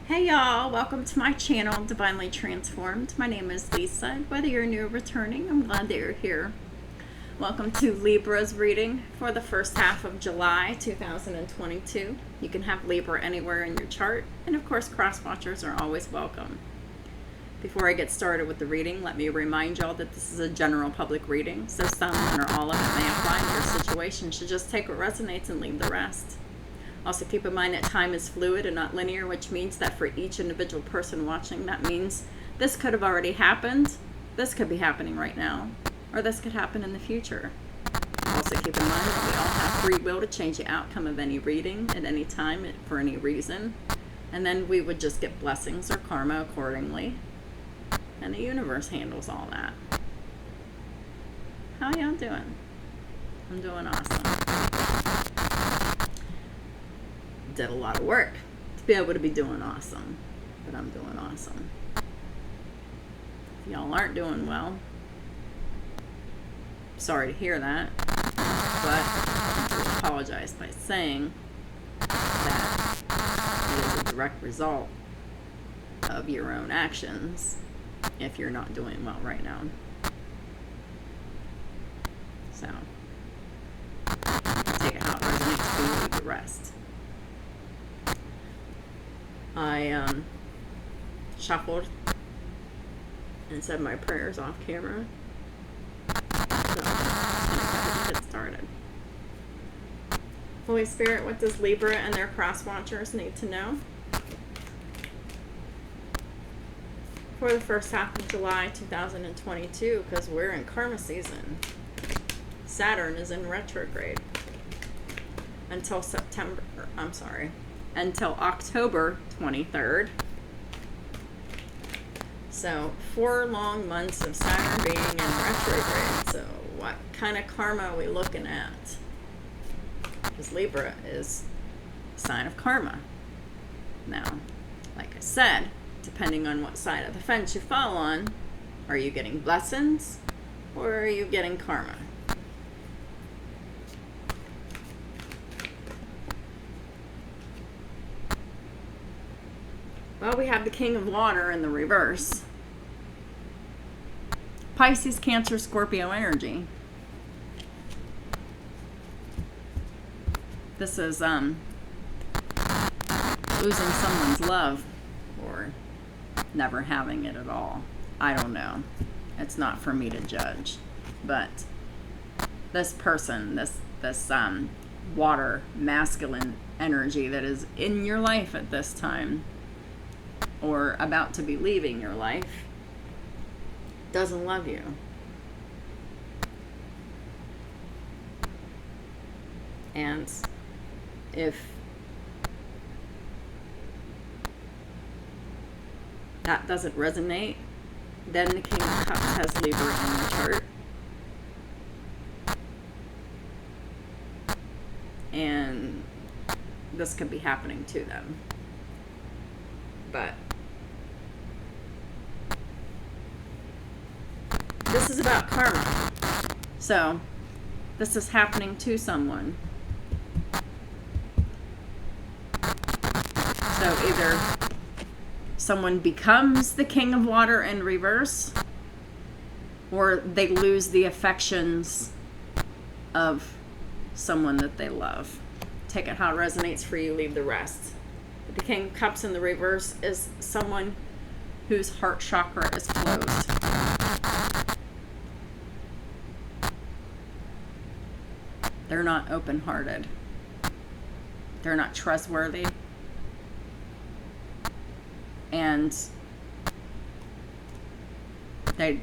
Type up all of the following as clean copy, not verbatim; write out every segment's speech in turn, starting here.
Hey y'all, welcome to my channel, Divinely Transformed. My name is Lisa. Whether you're new or returning, I'm glad that you're here. Welcome to Libra's reading for the first half of July 2022. You can have Libra anywhere in your chart, and of course cross watchers are always welcome. Before I get started with the reading, let me remind y'all that this is a general public reading, so some or all of it may apply to your situation. So just take what resonates and leave the rest. Also keep in mind that time is fluid and not linear, which means that for each individual person watching, that means this could have already happened, this could be happening right now, or this could happen in the future. Also keep in mind that we all have free will to change the outcome of any reading at any time for any reason, and then we would just get blessings or karma accordingly, and the universe handles all that. How y'all doing? I'm doing awesome. Did a lot of work to be able to be doing awesome, but I'm doing awesome. If y'all aren't doing well, sorry to hear that, but I do apologize by saying that it is a direct result of your own actions if you're not doing well right now. So take it how it resonates for you, leave the rest. I shuffled and said my prayers off camera, so let's get started. Holy Spirit, what does Libra and their cross watchers need to know for the first half of July 2022, because we're in karma season? Saturn is in retrograde until until October 23rd. So 4 long months of Saturn being in retrograde. So what kind of karma are we looking at? Because Libra is a sign of karma. Now, like I said, depending on what side of the fence you fall on, are you getting blessings or are you getting karma? Well, we have the King of Water in the reverse. Pisces, Cancer, Scorpio energy. This is losing someone's love or never having it at all. I don't know. It's not for me to judge. But this person, this water masculine energy that is in your life at this time, or about to be leaving your life, doesn't love you. And if that doesn't resonate, then the King of Cups has Libra in the chart. And this could be happening to them. But this is about karma. So this is happening to someone. So either someone becomes the King of Water in reverse, or they lose the affections of someone that they love. Take it how it resonates for you, leave the rest. The King of Cups in the reverse is someone whose heart chakra is closed. They're not open-hearted. They're not trustworthy. And they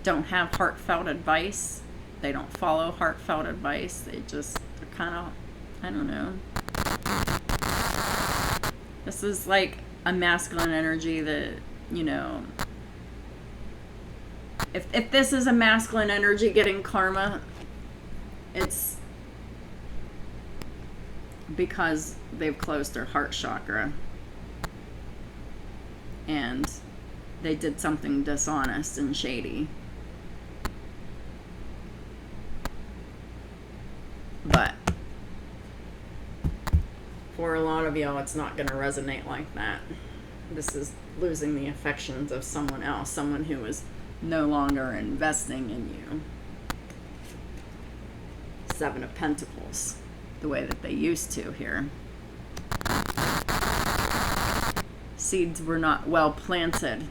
don't have heartfelt advice. They don't follow heartfelt advice. They're kind of, I don't know. This is like a masculine energy that, you know, if this is a masculine energy getting karma, it's because they've closed their heart chakra and they did something dishonest and shady. But for a lot lot of y'all, it's not going to resonate like that. This is losing the affections of someone else, someone who is no longer investing in you. Seven of Pentacles, the way that they used to here. Seeds were not well planted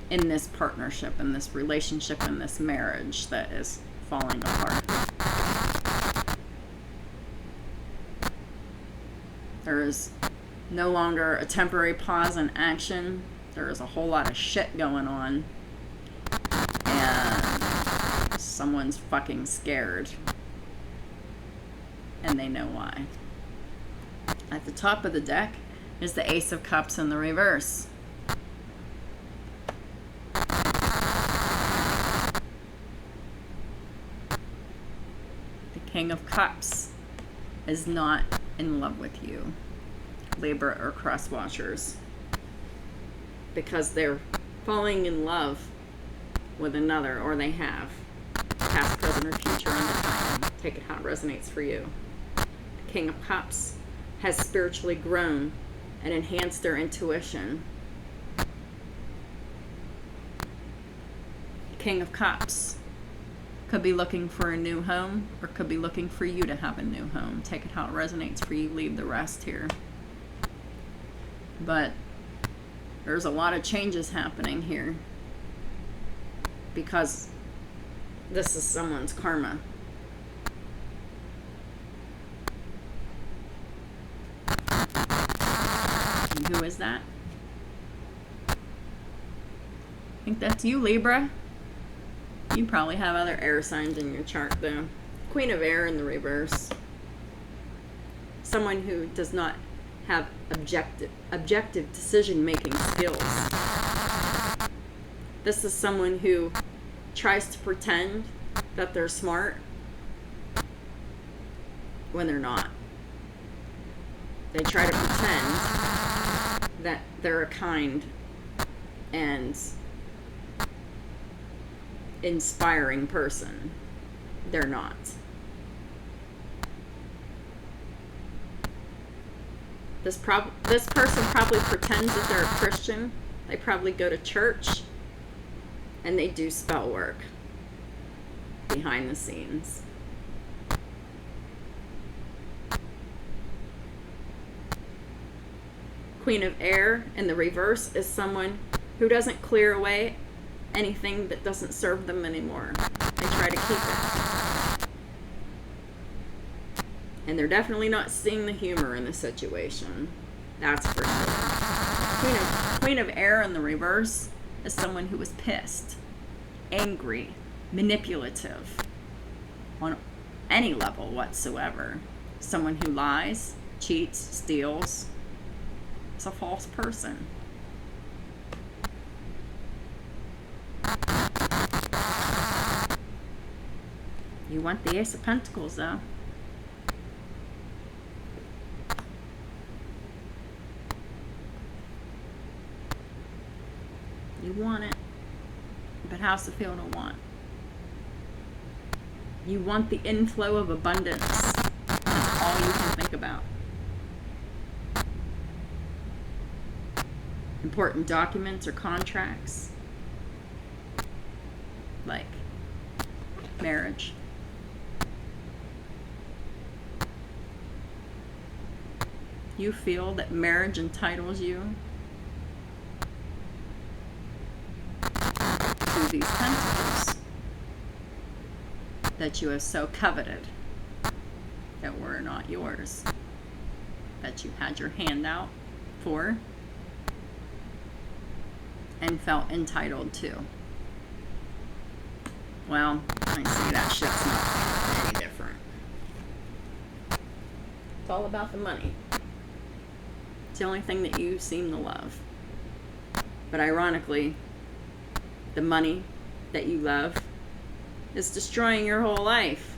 in this partnership, in this relationship, in this marriage that is falling apart. There is no longer a temporary pause in action. There is a whole lot of shit going on. And someone's fucking scared. And they know why. At the top of the deck is the Ace of Cups in the reverse. The King of Cups is not in love with you, Libra or cross watchers, because they're falling in love with another, or they have, past, present, or future, in the time. Take it how it resonates for you. The King of Cups has spiritually grown and enhanced their intuition. King of Cups could be looking for a new home, or could be looking for you to have a new home. Take it how it resonates for you. Leave the rest here. But there's a lot of changes happening here, because this is someone's karma. And who is that? I think that's you, Libra. You probably have other air signs in your chart, though. Queen of Air in the reverse. Someone who does not have objective decision-making skills. This is someone who tries to pretend that they're smart when they're not. They try to pretend that they're a kind and inspiring person. They're not. This person probably pretends that they're a Christian. They probably go to church and they do spell work behind the scenes. Queen of Air in the reverse is someone who doesn't clear away anything that doesn't serve them anymore. They try to keep it. And they're definitely not seeing the humor in the situation. That's for sure. Queen of Air in the reverse is someone who is pissed, angry, manipulative on any level whatsoever. Someone who lies, cheats, steals. It's a false person. You want the Ace of Pentacles, though. You want it. But how's it feel to want? You want the inflow of abundance. That's all you can think about. Important documents or contracts. Like marriage. You feel that marriage entitles you to these pentacles that you have so coveted, that were not yours, that you had your hand out for and felt entitled to. Well, I see that shit's not any different. It's all about the money. It's the only thing that you seem to love. But ironically, the money that you love is destroying your whole life.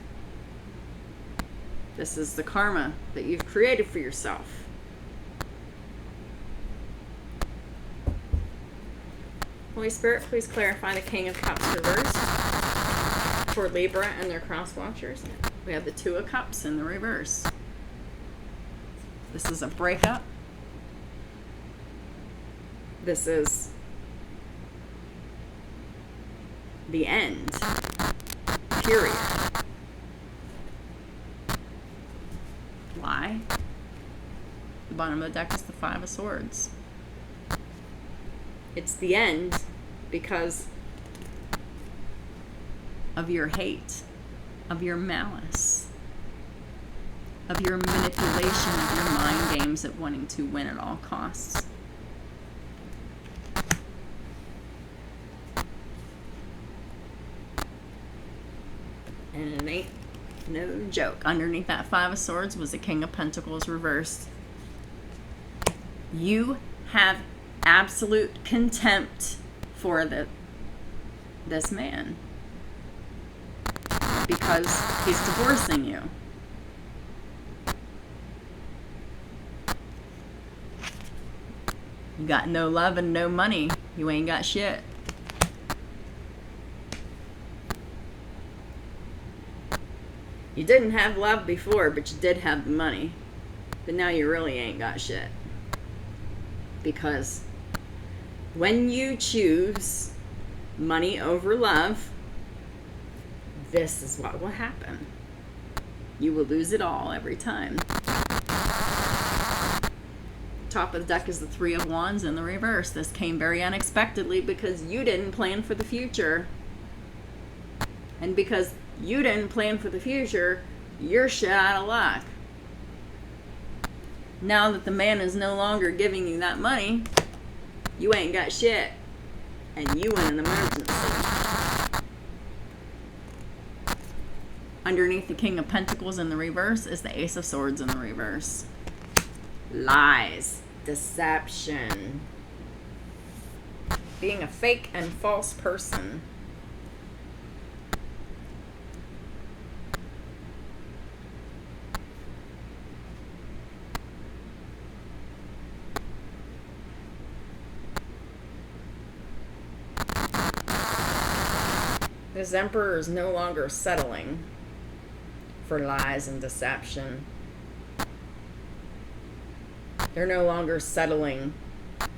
This is the karma that you've created for yourself. Holy Spirit, please clarify the King of Cups reversed for Libra and their cross watchers. We have the Two of Cups in the reverse. This is a breakup. This is the end. Period. Why? The bottom of the deck is the Five of Swords. It's the end because of your hate, of your malice, of your manipulation, of your mind games of wanting to win at all costs. And it ain't no joke. Underneath that Five of Swords was the King of Pentacles reversed. You have absolute contempt for this man because he's divorcing you. You got no love and no money. You ain't got shit. You didn't have love before, but you did have the money. But now you really ain't got shit. Because when you choose money over love, this is what will happen. You will lose it all every time. Top of the deck is the Three of Wands in the reverse. This came very unexpectedly because you didn't plan for the future. And because you didn't plan for the future, you're shit out of luck. Now that the man is no longer giving you that money, you ain't got shit. And you in an emergency. Underneath the King of Pentacles in the reverse is the Ace of Swords in the reverse. Lies, deception, being a fake and false person. This Emperor is no longer settling for lies and deception. They're no longer settling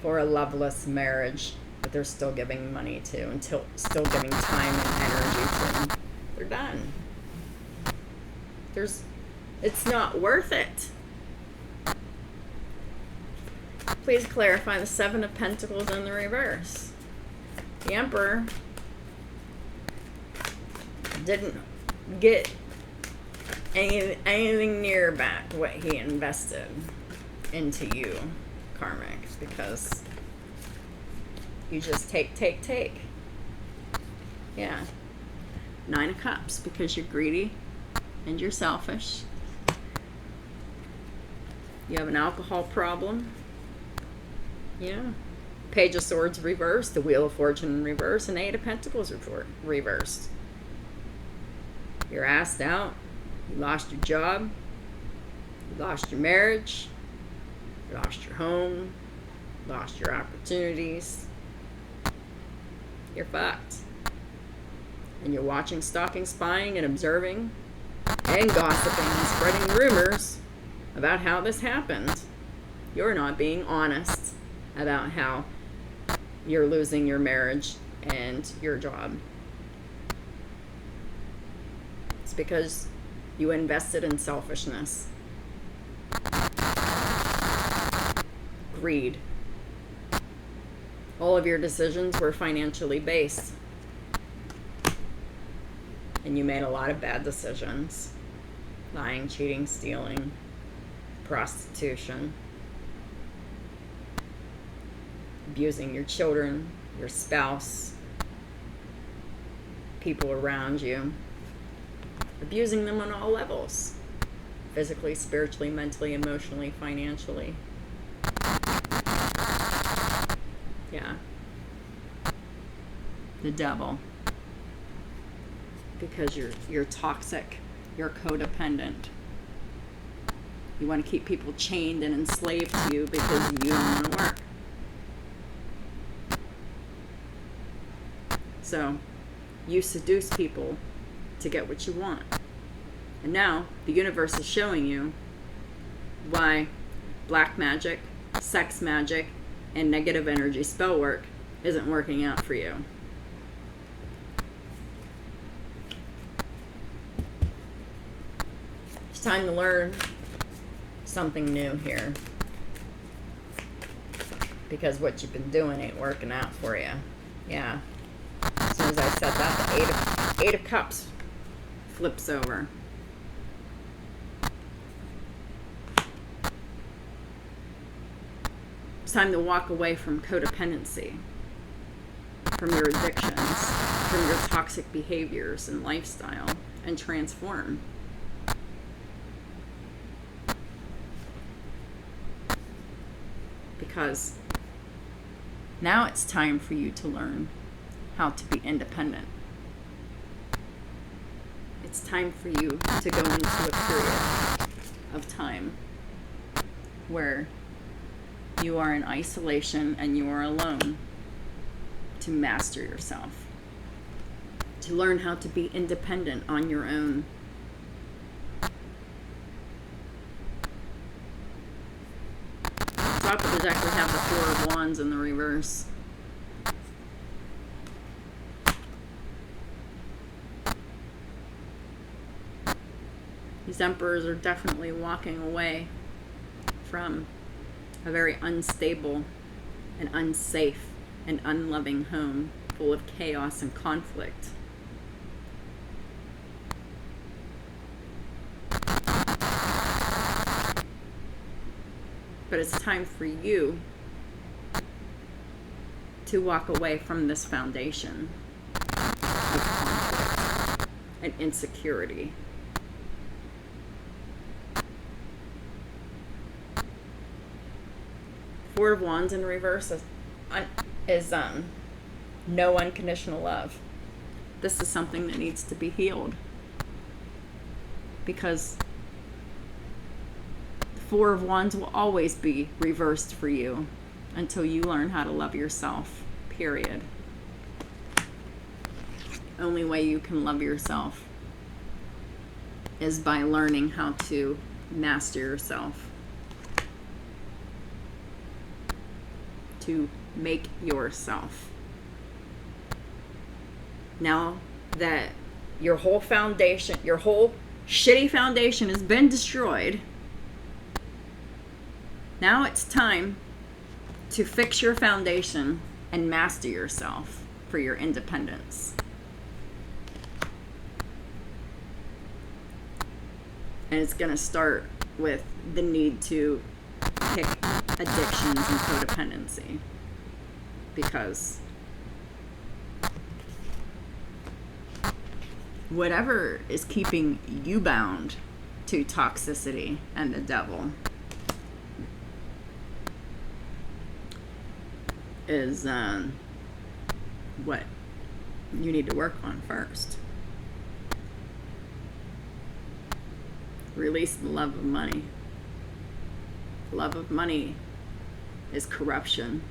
for a loveless marriage that they're still giving money to and still giving time and energy to. They're done. It's not worth it. Please clarify the Seven of Pentacles in the reverse. The Emperor didn't get anything near back what he invested into you, Karmic, because you just take. Yeah. Nine of Cups, because you're greedy and you're selfish. You have an alcohol problem. Yeah. Page of Swords reversed, the Wheel of Fortune in reverse, and Eight of Pentacles reversed. You're asked out. You lost your job. You lost your marriage. You lost your home. You lost your opportunities. You're fucked. And you're watching, stalking, spying, and observing, and gossiping, and spreading rumors about how this happened. You're not being honest about how you're losing your marriage and your job. It's because you invested in selfishness, greed. All of your decisions were financially based. And you made a lot of bad decisions. Lying, cheating, stealing, prostitution, abusing your children, your spouse, people around you. Abusing them on all levels. Physically, spiritually, mentally, emotionally, financially. Yeah. The devil. Because you're toxic. You're codependent. You want to keep people chained and enslaved to you because you don't want to work. So, you seduce people to get what you want. And now, the universe is showing you why black magic, sex magic, and negative energy spell work isn't working out for you. It's time to learn something new here, because what you've been doing ain't working out for you. Yeah. As soon as I said that, the Eight of Cups flips over. It's time to walk away from codependency, from your addictions, from your toxic behaviors and lifestyle, and transform. Because now it's time for you to learn how to be independent. It's time for you to go into a period of time where you are in isolation and you are alone, to master yourself, to learn how to be independent on your own. Top of the deck, we have the Four of Wands in the reverse. These emperors are definitely walking away from a very unstable and unsafe and unloving home full of chaos and conflict. But it's time for you to walk away from this foundation of conflict and insecurity. Four of Wands in reverse is no unconditional love. This is something that needs to be healed, because the Four of Wands will always be reversed for you until you learn how to love yourself, period. Only way you can love yourself is by learning how to master yourself, to make yourself. Now that your whole foundation, your whole shitty foundation has been destroyed, now it's time to fix your foundation and master yourself for your independence. And it's going to start with the need to kick addictions and codependency, because whatever is keeping you bound to toxicity and the devil is what you need to work on first. Release the love of money. Love of money is corruption.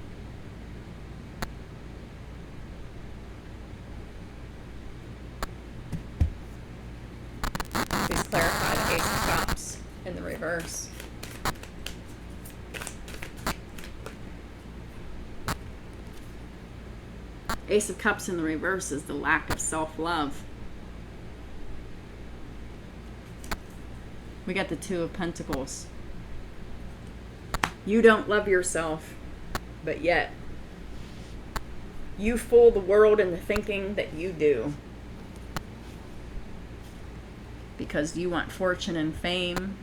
Please clarify the Ace of Cups in the reverse. Ace of Cups in the reverse is the lack of self-love. We got the Two of Pentacles. You don't love yourself, but yet you fool the world into thinking that you do, because you want fortune and fame.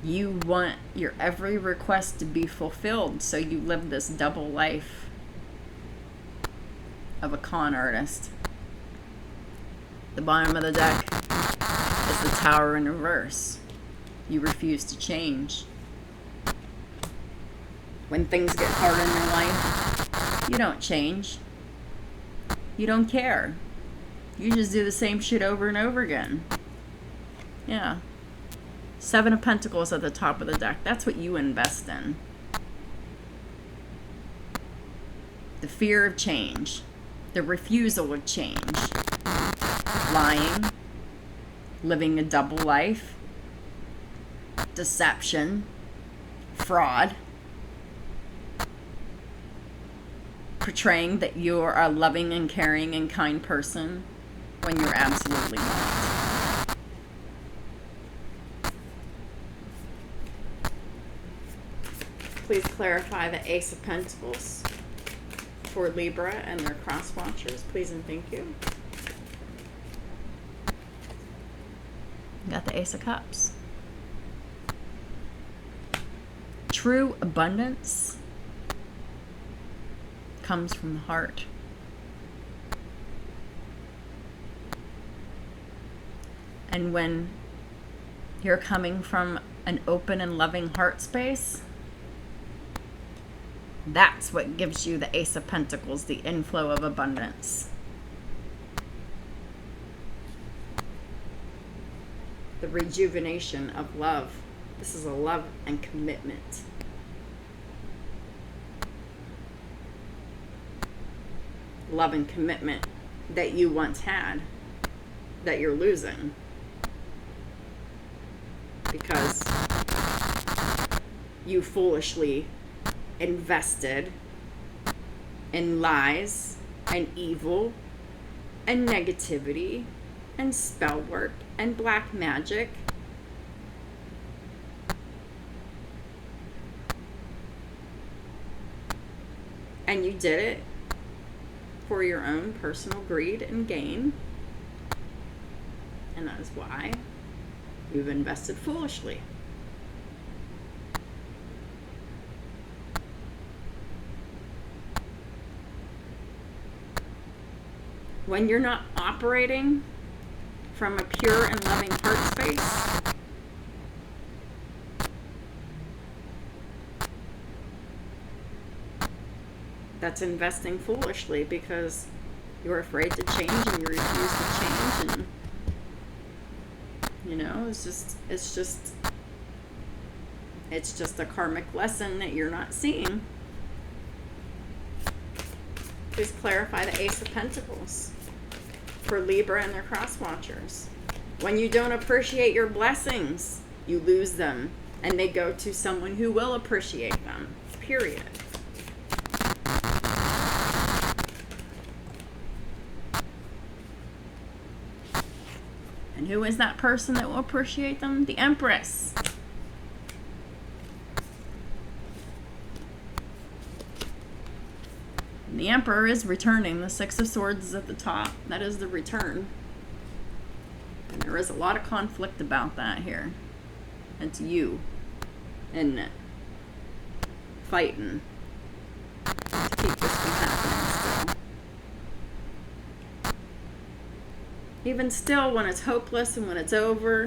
You want your every request to be fulfilled, so you live this double life of a con artist. The bottom of the deck is the Tower in reverse. You refuse to change. When things get hard in your life, you don't change. You don't care. You just do the same shit over and over again. Yeah. Seven of Pentacles at the top of the deck. That's what you invest in. The fear of change. The refusal of change. Lying. Living a double life. Deception. fraud, portraying that you're a loving and caring and kind person when you're absolutely not. Please clarify the Ace of Pentacles for Libra and their cross watchers, please and thank you. Got the Ace of Cups. True abundance comes from the heart. And when you're coming from an open and loving heart space, that's what gives you the Ace of Pentacles, the inflow of abundance. The rejuvenation of love. This is a love and commitment. Love and commitment that you once had, that you're losing. Because you foolishly invested in lies and evil and negativity and spell work and black magic. And you did it for your own personal greed and gain. And that is why you've invested foolishly. When you're not operating from a pure and loving heart space, that's investing foolishly because you're afraid to change and you refuse to change, and you know, it's just a karmic lesson that you're not seeing. Please clarify the Ace of Pentacles for Libra and their cross watchers. When you don't appreciate your blessings, you lose them, and they go to someone who will appreciate them, period. And who is that person that will appreciate them? The Empress. And the Emperor is returning. The Six of Swords is at the top. That is the return. And there is a lot of conflict about that here. It's you, isn't it? Fighting to keep this from happening still. Even still, when it's hopeless and when it's over,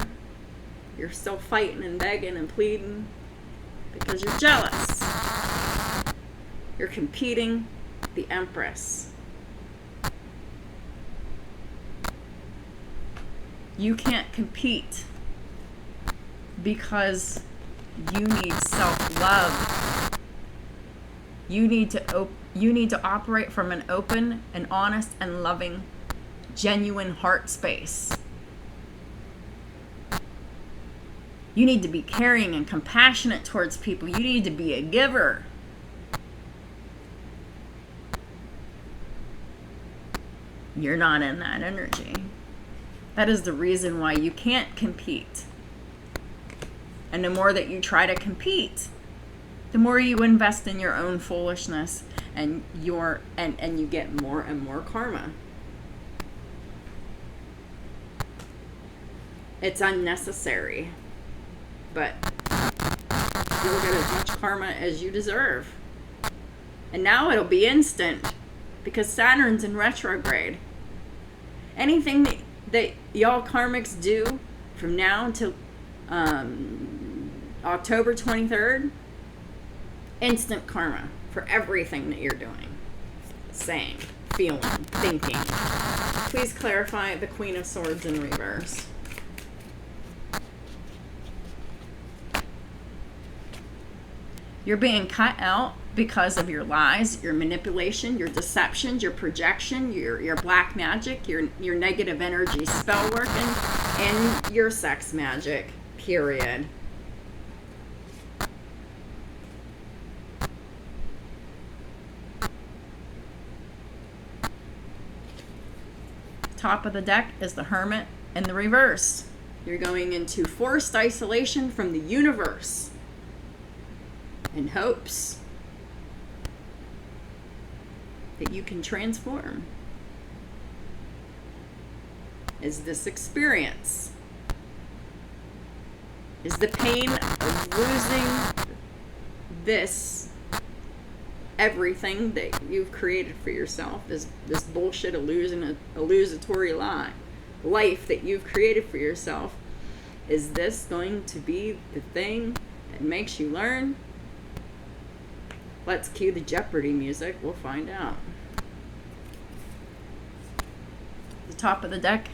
you're still fighting and begging and pleading because you're jealous. You're competing. The Empress. You can't compete because you need self-love. You need to operate from an open and honest and loving, genuine heart space. You need to be caring and compassionate towards people. You need to be a giver. You're not in that energy. That is the reason why you can't compete. And the more that you try to compete, the more you invest in your own foolishness, and you get more and more karma. It's unnecessary, but you'll get as much karma as you deserve. And now it'll be instant because Saturn's in retrograde. Anything that y'all karmics do from now until October 23rd, instant karma for everything that you're doing, saying, feeling, thinking. Please clarify the Queen of Swords in reverse. You're being cut out because of your lies, your manipulation, your deceptions, your projection, your black magic, your negative energy spell work, and your sex magic, period. top of the deck is the Hermit in the reverse. You're going into forced isolation from the universe in hopes that you can transform. Is this experience? Is the pain of losing this, everything that you've created for yourself, this bullshit illusory life that you've created for yourself, is this going to be the thing that makes you learn? Let's cue the Jeopardy music. We'll find out. The top of the deck,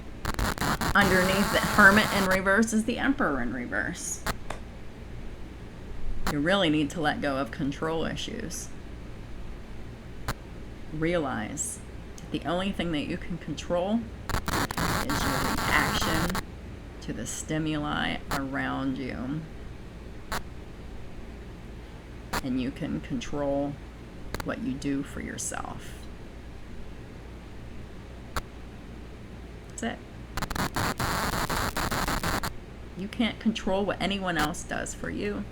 underneath the Hermit in reverse, is the Emperor in reverse. You really need to let go of control issues. Realize that the only thing that you can control is your reaction to the stimuli around you. And you can control what you do for yourself. That's it. You can't control what anyone else does for you.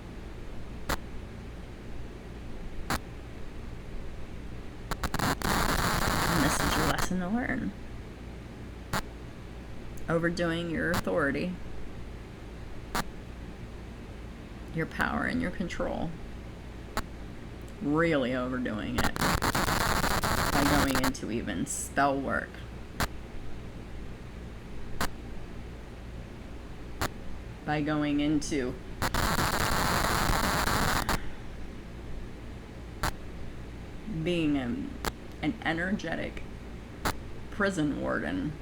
And this is your lesson to learn. Overdoing your authority, your power, and your control. Really overdoing it by going into even spell work. By going into being an energetic prison warden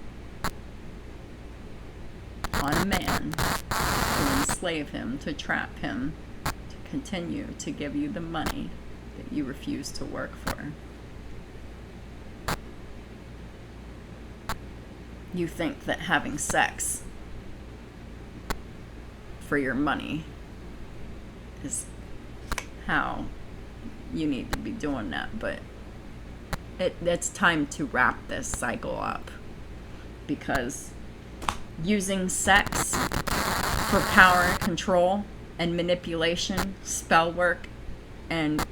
on a man to enslave him, to trap him, to continue to give you the money that you refuse to work for. You think that having sex for your money is how you need to be doing that, but it's time to wrap this cycle up, because using sex for power, control, and manipulation, spell work, and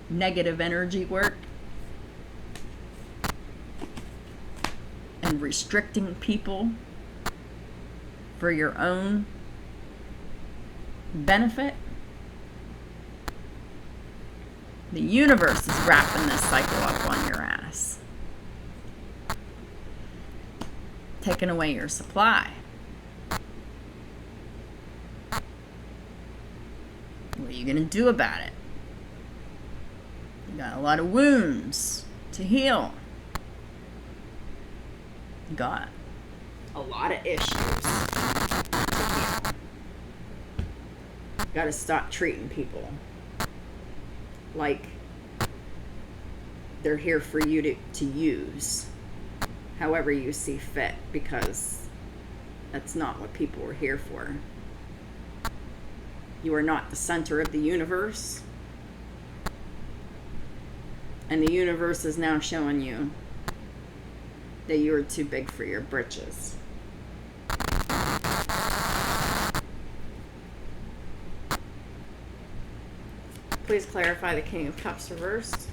negative energy work, and restricting people for your own benefit. The universe is wrapping this cycle up on your ass, taking away your supply. What are you gonna do about it? You got a lot of wounds to heal. You got a lot of issues to heal. You gotta stop treating people like they're here for you to use however you see fit, because that's not what people are here for. You are not the center of the universe. And the universe is now showing you that you are too big for your britches. Please clarify the King of Cups reversed.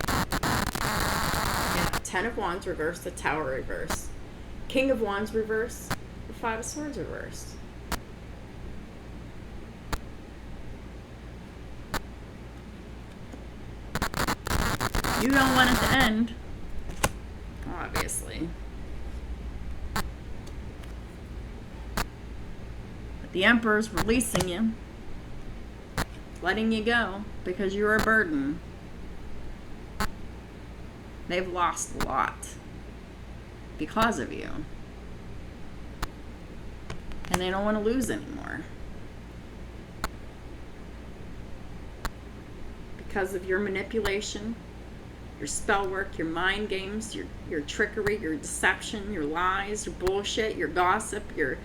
Yeah, Ten of Wands reversed, the Tower reversed. King of Wands reversed, the Five of Swords reversed. You don't want it to end, obviously. But the Emperor's releasing you, letting you go, because you're a burden. They've lost a lot because of you. And they don't want to lose anymore. Because of your manipulation, your spell work, your mind games, your trickery, your deception, your lies, your bullshit, your gossip, your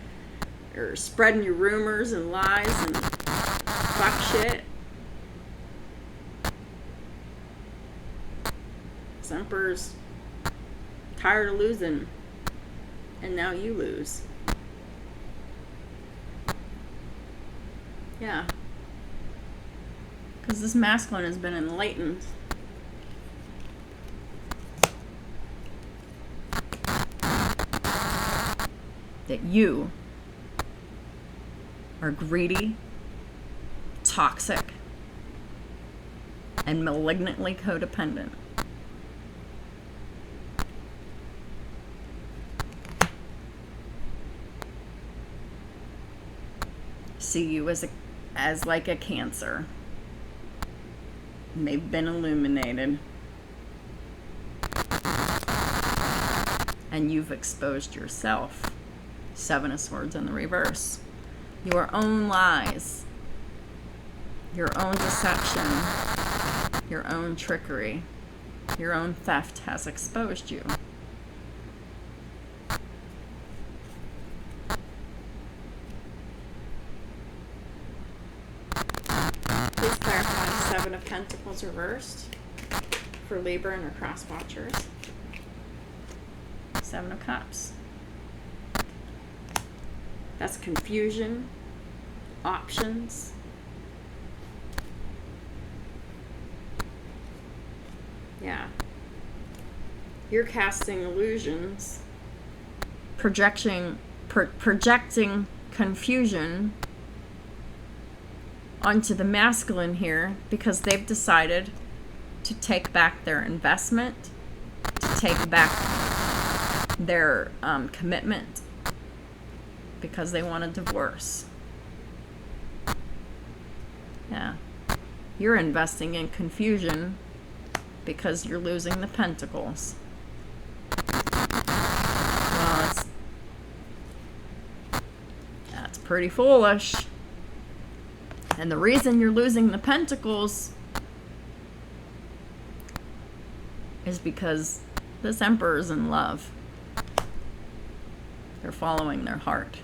spreading your rumors and lies and fuck shit. This Emperor's tired of losing. And now you lose. Yeah. Because this masculine has been enlightened. That you are greedy, toxic, and malignantly codependent. See you as like a Cancer. And they've been illuminated. And you've exposed yourself. 7 of Swords in the reverse. Your own lies. Your own deception. Your own trickery. Your own theft has exposed you. Please clarify 7 of Pentacles reversed for Libra and her cross watchers. 7 of Cups. That's confusion, options. Yeah. You're casting illusions, projecting confusion onto the masculine here because they've decided to take back their investment, to take back their commitment, because they want a divorce. Yeah. You're investing in confusion because you're losing the Pentacles. Well, that's pretty foolish. And the reason you're losing the Pentacles is because this Emperor's in love. They're following their heart.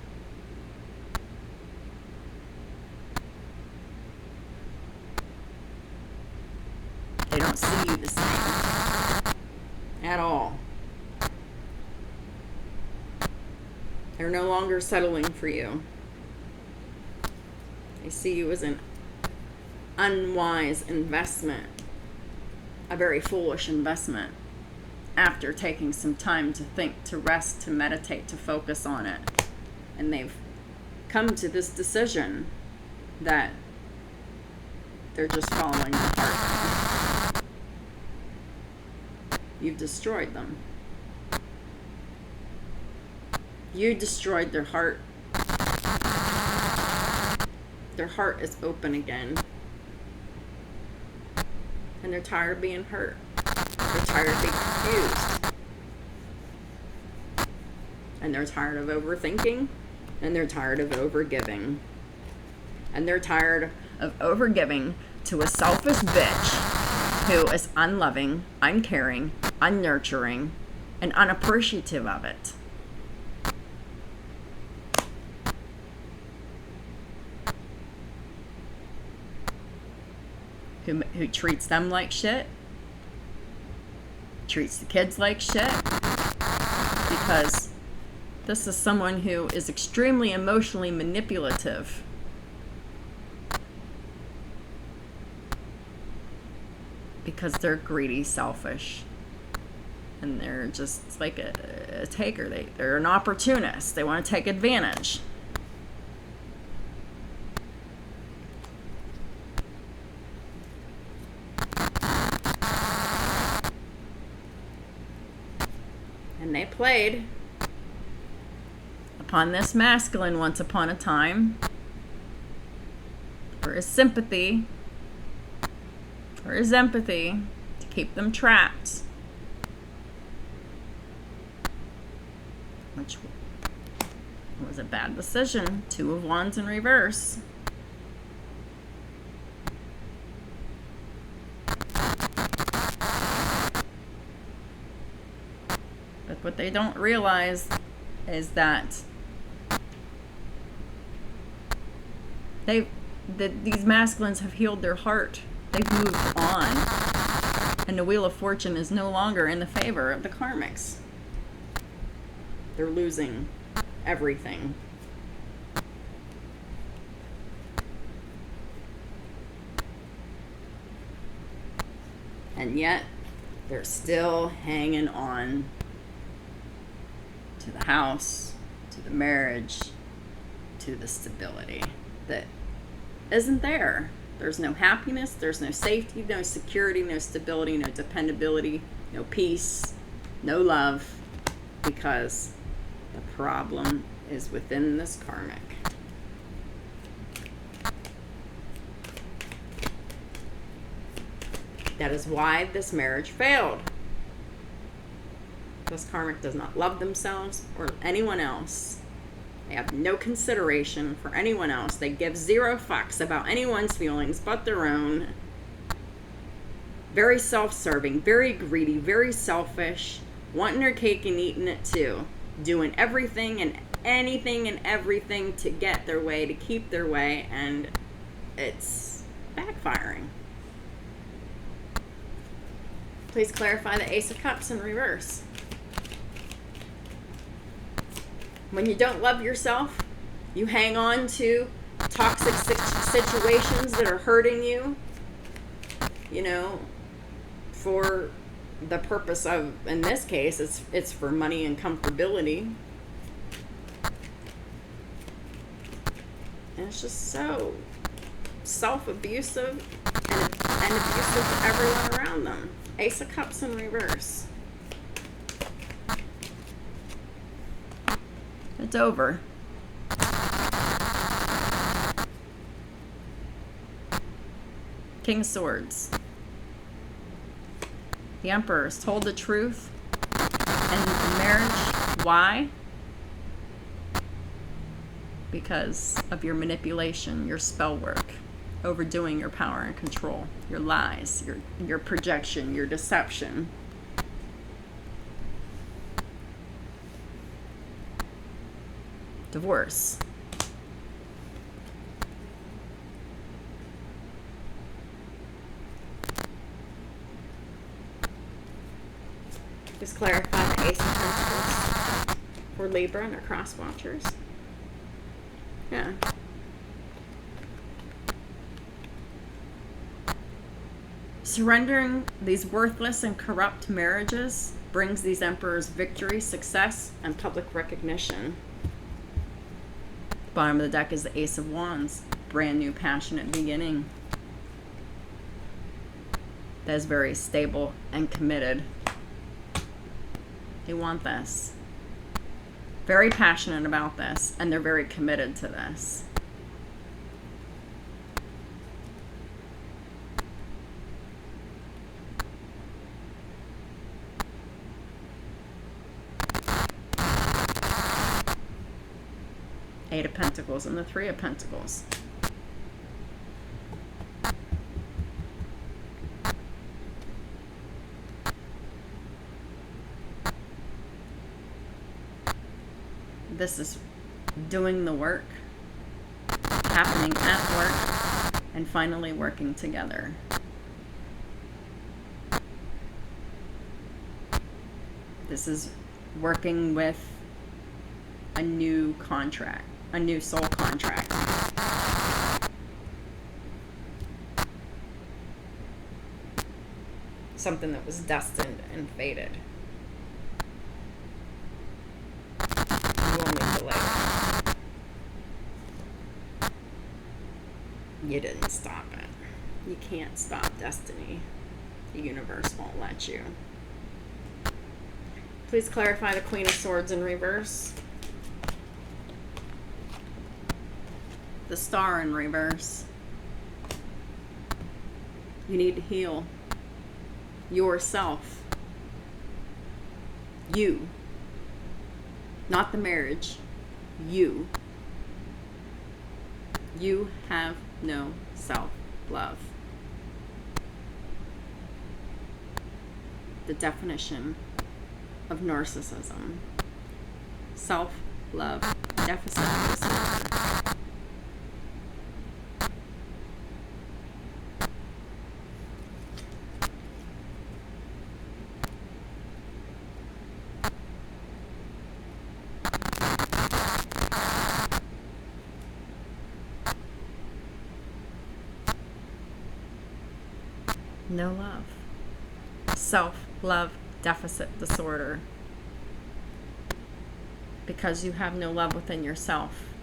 They don't see you the same at all. They're no longer settling for you. They see you as an unwise investment, a very foolish investment, after taking some time to think, to rest, to meditate, to focus on it. And they've come to this decision that they're just following their heart. You've destroyed them. You destroyed their heart. Their heart is open again. And they're tired of being hurt. They're tired of being confused. And they're tired of overthinking. And they're tired of overgiving. And they're tired of overgiving to a selfish bitch who is unloving, uncaring, unnurturing, and unappreciative of it. Who treats them like shit, treats the kids like shit, because this is someone who is extremely emotionally manipulative. Because they're greedy, selfish, and they're just like a taker. They're an opportunist. They want to take advantage. And they played upon this masculine once upon a time for his sympathy, for his empathy, to keep them trapped. Which was a bad decision. 2 of Wands in reverse. But what they don't realize is that these masculines have healed their heart. They've moved on. And the Wheel of Fortune is no longer in the favor of the Karmics. They're losing everything. And yet, they're still hanging on to the house, to the marriage, to the stability that isn't there. There's no happiness, there's no safety, no security, no stability, no dependability, no peace, no love, because the problem is within this karmic. That is why this marriage failed. This karmic does not love themselves or anyone else. They have no consideration for anyone else. They give zero fucks about anyone's feelings but their own. Very self-serving, very greedy, very selfish, wanting their cake and eating it too. Doing everything and anything and everything to get their way, to keep their way, and it's backfiring. Please clarify the Ace of Cups in reverse. When you don't love yourself, you hang on to toxic situations that are hurting you, you know, for the purpose of, in this case, it's for money and comfortability. And it's just so self-abusive and abusive to everyone around them. Ace of Cups in reverse. It's over. King of Swords. The Emperor is told the truth. And the marriage, why? Because of your manipulation, your spell work, overdoing your power and control, your lies, your projection, your deception. Divorce. Just clarify the Ace of Pentacles for Libra and their cross watchers. Yeah. Surrendering these worthless and corrupt marriages brings these emperors victory, success, and public recognition. Bottom of the deck is the Ace of Wands. Brand new, passionate beginning. That is very stable and committed. They want this. Very passionate about this, and they're very committed to this. Eight of Pentacles and the Three of Pentacles. This is doing the work, happening at work, and finally working together. This is working with a new contract, a new soul contract. Something that was destined and fated. You only delayed. You didn't stop it. You can't stop destiny. The universe won't let you. Please clarify the Queen of Swords in reverse. The Star in reverse. You need to heal yourself. You. Not the marriage. You. You have no self-love. The definition of narcissism. Self-love deficit disorder. No love. Self-love deficit disorder. Because you have no love within yourself,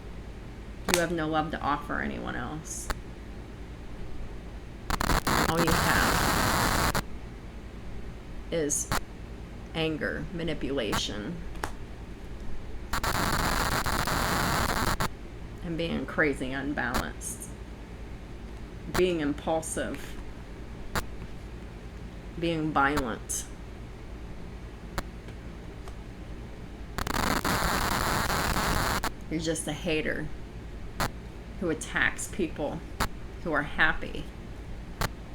you have no love to offer anyone else. All you have is anger, manipulation, and being crazy unbalanced, being impulsive, being violent. You're just a hater who attacks people who are happy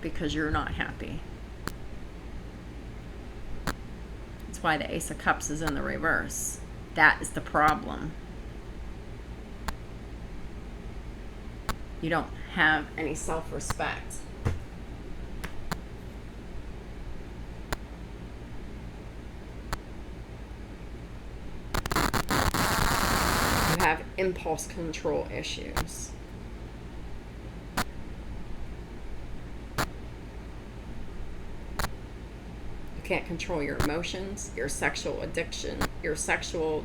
because you're not happy. That's why the Ace of Cups is in the reverse. That is the problem. You don't have any self-respect. You have impulse control issues. You can't control your emotions, your sexual addiction, your sexual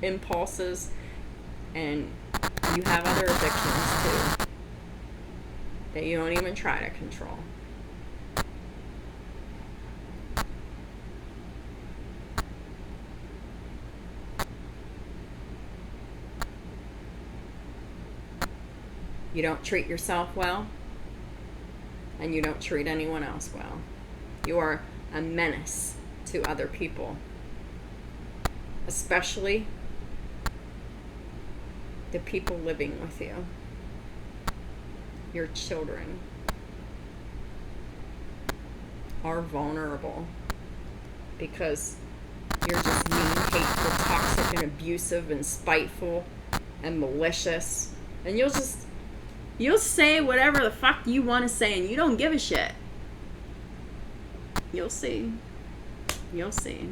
impulses, and you have other addictions too that you don't even try to control. You don't treat yourself well, and you don't treat anyone else well. You are a menace to other people, especially the people living with you, your children, are vulnerable because you're just mean, hateful, toxic, and abusive, and spiteful, and malicious, and you'll say whatever the fuck you want to say, and you don't give a shit. You'll see. You'll see.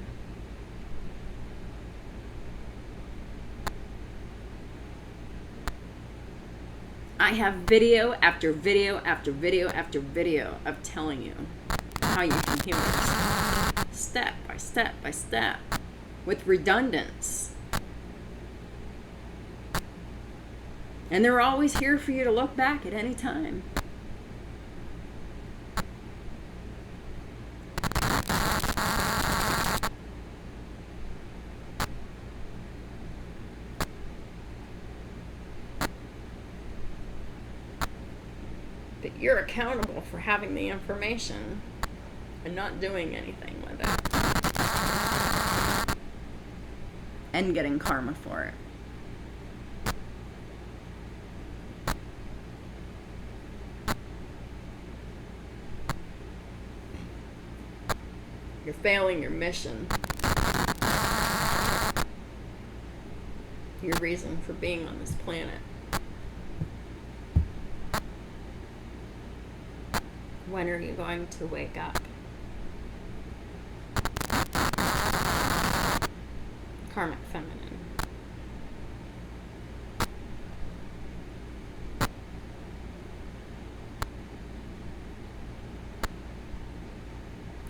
I have video after video after video after video of telling you how you can heal yourself. Step by step by step. With redundance. And they're always here for you to look back at any time. But you're accountable for having the information and not doing anything with it. And getting karma for it. You're failing your mission. Your reason for being on this planet. When are you going to wake up? Karmic feminine.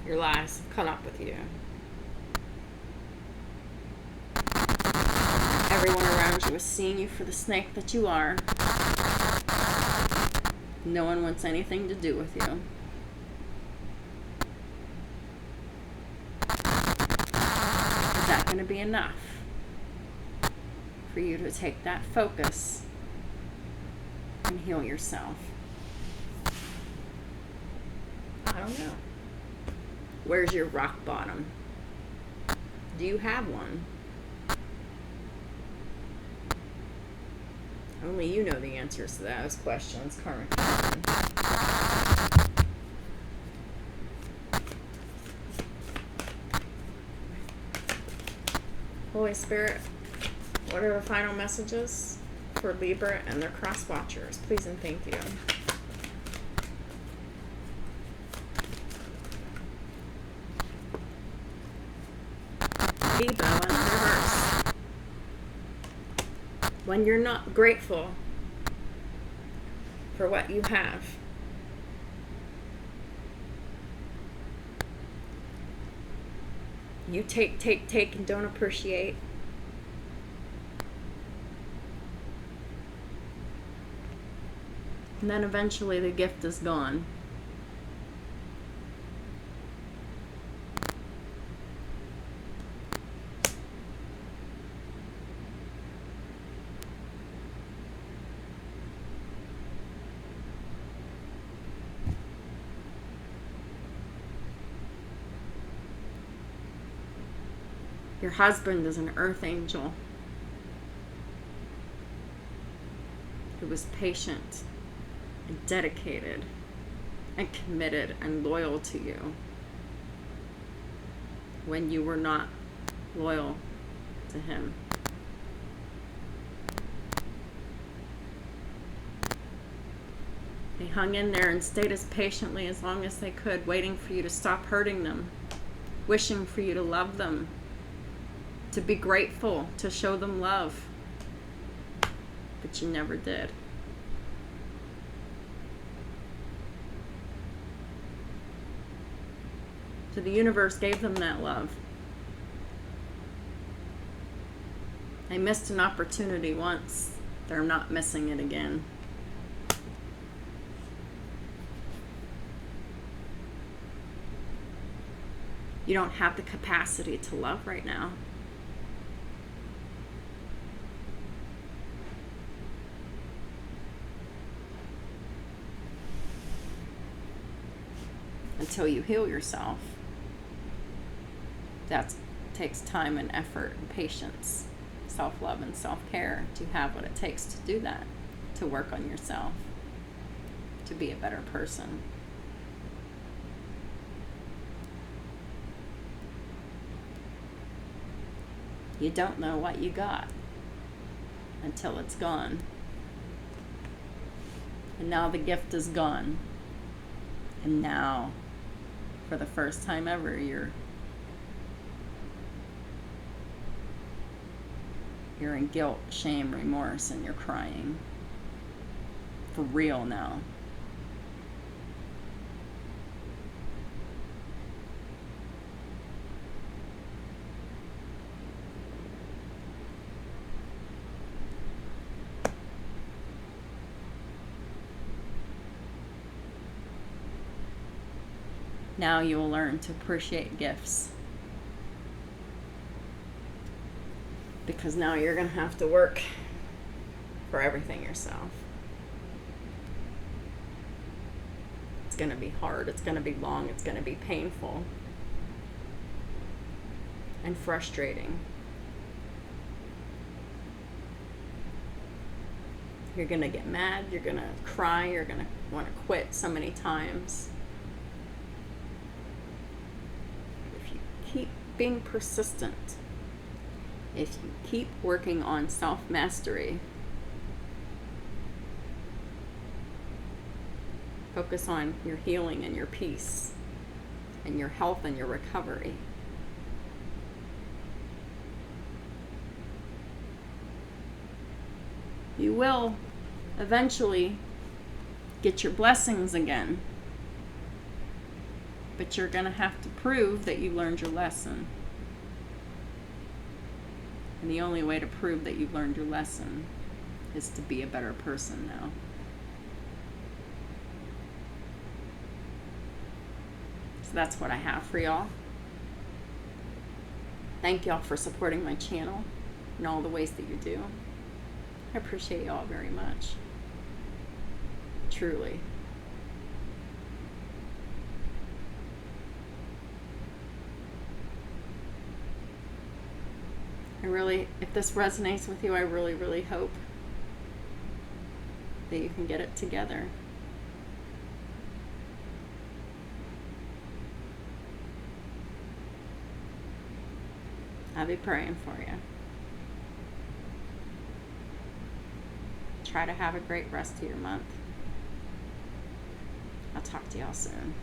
Your lies have caught up with you. Everyone around you is seeing you for the snake that you are. No one wants anything to do with you. Is that going to be enough for you to take that focus and heal yourself? I don't know. Where's your rock bottom? Do you have one? Only you know the answers to those questions, Karmic. Holy Spirit, what are the final messages for Libra and their cross watchers? Please and thank you. Libra in reverse. When you're not grateful for what you have, You take, and don't appreciate. And then eventually the gift is gone. Your husband is an earth angel who was patient and dedicated and committed and loyal to you when you were not loyal to him. They hung in there and stayed as patiently as long as they could, waiting for you to stop hurting them, wishing for you to love them, to be grateful, to show them love. But you never did. So the universe gave them that love. They missed an opportunity once. They're not missing it again. You don't have the capacity to love right now. Until you heal yourself. That takes time and effort and patience, self-love and self-care to have what it takes to do that, to work on yourself, to be a better person. You don't know what you got until it's gone. And now the gift is gone. And now, for the first time ever, you're in guilt, shame, remorse, and you're crying. For real now. Now you will learn to appreciate gifts. Because now you're going to have to work for everything yourself. It's going to be hard. It's going to be long. It's going to be painful. And frustrating. You're going to get mad. You're going to cry. You're going to want to quit so many times. If you keep being persistent, if you keep working on self-mastery, focus on your healing and your peace and your health and your recovery, you will eventually get your blessings again. But you're going to have to prove that you learned your lesson. And the only way to prove that you've learned your lesson is to be a better person now. So that's what I have for y'all. Thank y'all for supporting my channel in all the ways that you do. I appreciate y'all very much. Truly. If this resonates with you, I really, really hope that you can get it together. I'll be praying for you. Try to have a great rest of your month. I'll talk to y'all soon.